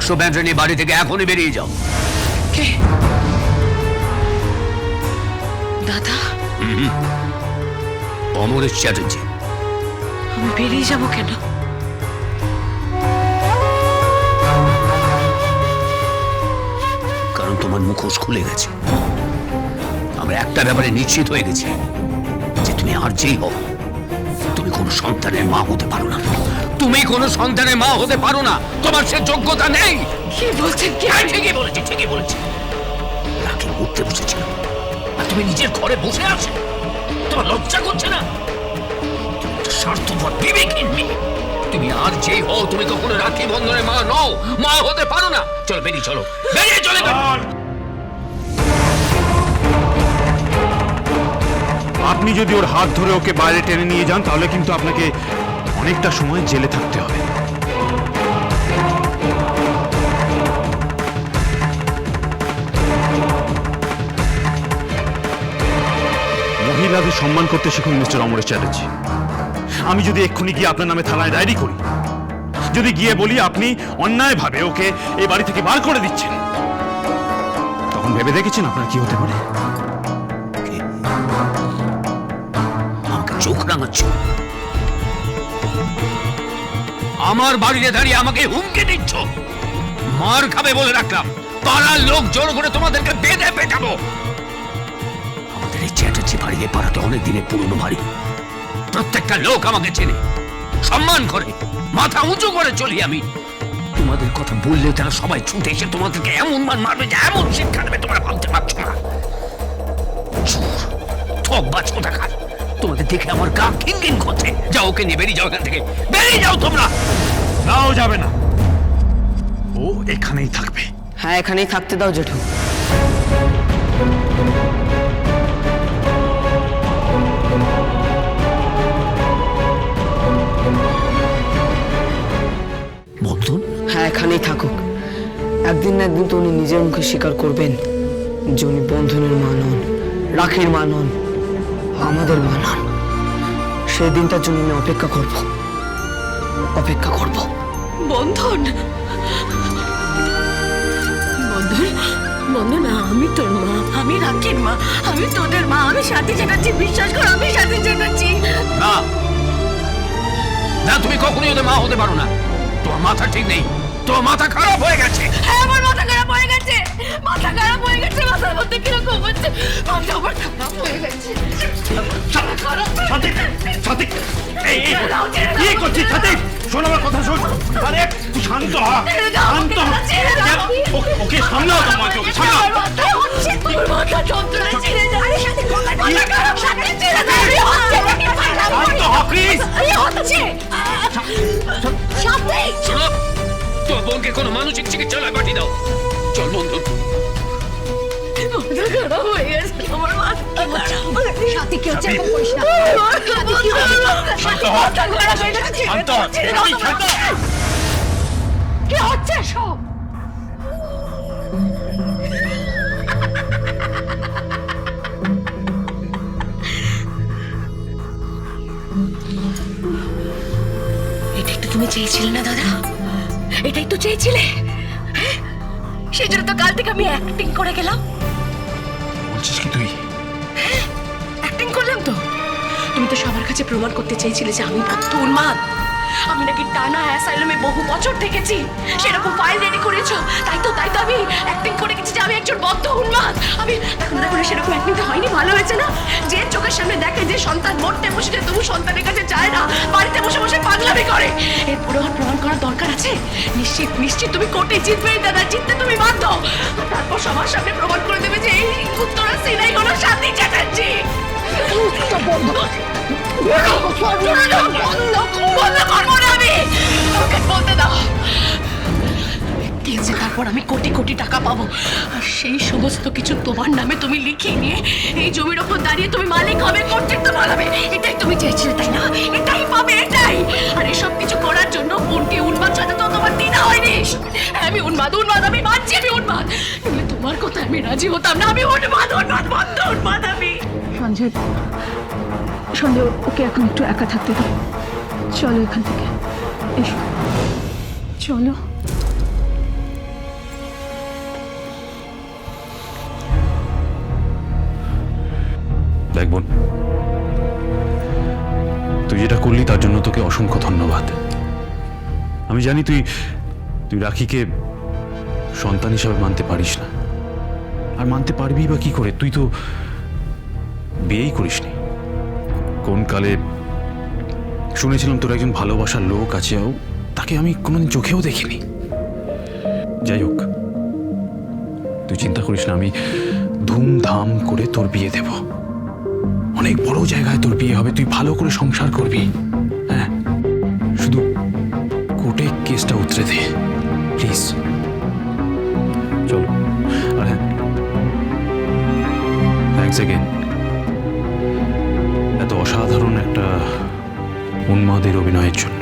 বাক্স ব্যান্ড নিয়ে বাড়ি থেকে এখনই বেরিয়ে যাও। কে? দাদা? অমরেশ চ্যাটার্জি। আমি বেরিয়ে যাবো কেন? কারণ তোমার মুখোশ খুলে গেছে। আমরা একটা ব্যাপারে নিশ্চিত হয়ে গেছি যে তুমি আর যেই হও, তুমি কোনো সন্তানের মা হতে পারো না। তুমি কোনো সন্তানের মা হতে পারো না, তোমার সে যোগ্যতা নেই। কি বলছেন? কি? ঠিকই বলেছি, ঠিকই বলেছি। রাখি উঠতে বসেছিল আর তুমি নিজের ঘরে বসে আছো। তোমার লজ্জা করছে না? তুমি একটা স্বার্থপর বিবেকহীন মেয়ে। তুমি আর যেই হও, তুমি কখনো রাখি বন্ধনের মা নও, মা হতে পারো না। চলো বেরিয়ে চলো, বেরিয়ে চলে আপনি যদি ওর হাত ধরে ওকে বাইরে টেনে নিয়ে যান তাহলে কিন্তু আপনাকে অনেকটা সময় জেলে থাকতে হবে। মহিলাদের সম্মান করতে শিখুন মিস্টার অমরেশ চ্যাটার্জি। আমি যদি এক্ষুনি গিয়ে আপনার নামে থানায় ডায়েরি করি, যদি গিয়ে বলি আপনি অন্যায়ভাবে ওকে এই বাড়ি থেকে বার করে দিচ্ছেন, তখন ভেবে দেখেছেন আপনার কি হতে পারে? আমাকে চোখ রাঙাচ্ছ? আমার বাড়িতে দাঁড়িয়ে আমাকে হুমকি দিচ্ছ? মার খাবে বলে রাখলাম। পাড়ার লোক জোর করে তোমাদেরকে বেঁধে পেটাবো। আমাদের এই চ্যাটার্জি বাড়ি এই পাড়াতে অনেক দিনের পুরনো বাড়ি। প্রত্যেকটা লোক আমাকে চেনে, সম্মান করে, মাথা উঁচু করে চলি আমি। তোমাদের কথা বললে তারা সবাই ছুটে এসে তোমাদেরকে এমন মান মারবে যে এমন শিক্ষা দেবে তোমরা ভাবতে পারছো না। ঠকবাজ কোথাকার। তোমাদের দেখে আমার গা ঘিন ঘিন করছে। যাও, ওকে নিয়ে বেরিয়ে যাও এখান থেকে, বেরিয়ে যাও তোমরা। নাও যাবে না, ও এখানেই থাকবে। হ্যাঁ, এখানেই থাকতে দাও জেঠু। বন্ধন? হ্যাঁ, এখানেই থাকুক। একদিন না একদিন তো উনি নিজের মুখে স্বীকার করবেন যে উনি বন্ধনের মা নন, রাখির মা নন, আমাদের মা নন। সেই দিনটার জন্য আমি অপেক্ষা করব, অপেক্ষা করব। বন্ধন, বন্ধন, বন্ধন, আমি তোর মা, আমি রাখির মা, আমি তোদের মা, আমি সাথী চ্যাটার্জি। বিশ্বাস কর, আমি সাথী চ্যাটার্জি। না না, তুমি কখনোই ওদের মা হতে পারো না। তোমার মাথা ঠিক নেই, তোমার মাথা খারাপ হয়ে গেছে। হ্যাঁ, আমার মাথা খারাপ হয়ে গেছে, মাথা খারাপ হয়ে গেছে। মাথার মধ্যে কিরকম হচ্ছে, মাথা আমার খারাপ হয়ে গেছে। কি করছিস সাথী? শোন আমার কথা, শোন। আরে তুই শান্ত হ, শান্ত হ। ওকে সামলাও, তোমাকে ওকে সামলাও। তোর মাথা যন্ত্রণা ছেড়ে যায়। মাথা খারাপ, সাথে ছেড়ে যায়। শান্ত হ প্লিজ। হচ্ছে সাথে। শোনো, তোমার বোনকে কোনো মানসিক চিকিৎসালয়ে পাঠিয়ে দাও। চল বন্ধু। মাথা খারাপ হয়ে গেছে আমার, মাথা খারাপ। সাথী কি হচ্ছে? এরকম করিস না। সাথী কি হচ্ছে? শান্ত হ, মাথা খারাপ হয়ে গেছে। শান্ত হ, শান্ত হ। কি হচ্ছে সব? এটাই তো তুমি চেয়েছিলে না দাদা? এটাই তো চেয়েছিলে? সেই জন্য তো কাল থেকে আমি অ্যাক্টিং করে গেলাম। বলছিস কি তুই? অ্যাক্টিং করলাম তো। তুমি তো সবার কাছে প্রমাণ করতে চেয়েছিলে যে আমি বদ্ধ উন্মাদ। আমি নাকি টানা অ্যাসাইলামে বহু বছর থেকেছি, সেরকম ফাইল রেডি করেছো। তাই তো আমি অ্যাক্টিং করে গেছি যে আমি একজন বদ্ধ উন্মাদ। আমি এখন দেখো না, সেরকম অ্যাক্টিং তো হয়নি। ভালো হয়েছে না? যে চোখের সামনে দেখে যে সন্তান মরতে বসেছে, তবু সন্তানের কাছে যায় না, বাড়িতে বসে বসে পাগলামি করে। এরপরে আর প্রমাণ করার দরকার আছে? নিশ্চিত নিশ্চিত তুমি কোর্টে জিতবে দাদা, জিততে তুমি বাধ্য। আর তারপর সবার সামনে প্রমাণ করে দেবে যে এই উত্তরা সিনাই হলো সাথী চ্যাটার্জি। তারপর আমি কোটি কোটি টাকা পাবো, আর সেই সমস্ত কিছু তোমার নামে তুমি লিখিয়ে নিয়ে এই জমির ওপর দাঁড়িয়ে তুমি মালিক হবে, কর্তৃত্ব বানাবে। এটাই তুমি চেয়েছিলে তাই না? এটাই পাবে, এটাই। আর এসব কিছু করার জন্য বোনকে উন্মাদ সাথে তো তোমার দিনা হয়নি। আমি উন্মাদ, আমি মানছি আমি উন্মাদ। নইলে তোমার কথা আমি রাজি হতাম না। আমি উন্মাদ, বন্ধ উন্মাদ আমি। সঞ্জয়, সঞ্জয়, ওকে এখন একটু একা থাকতে দাও। চলো এখান থেকে, এসো, চলো। দেখ বোন, তুই যেটা করলি তার জন্য তোকে অসংখ্য ধন্যবাদ। আমি জানি তুই রাখিকে সন্তান হিসাবে মানতে পারিস না, আর মানতে পারবি বা কি করে? তুই তো বিয়েই করিসনি। কোন কালে শুনেছিলাম তোর একজন ভালোবাসার লোক আছে, তাকে আমি কোনোদিন চোখেও দেখিনি। যাই হোক, তুই চিন্তা করিস না, আমি ধুমধাম করে তোর বিয়ে দেব। অনেক বড় জায়গায় তোর বিয়ে হবে, তুই ভালো করে সংসার করবি। হ্যাঁ, শুধু কোর্টে কেসটা উতরে দে প্লিজ। চলো। আর হ্যাঁ, থ্যাংকস এগেন এত অসাধারণ একটা উন্মাদের অভিনয়ের জন্য।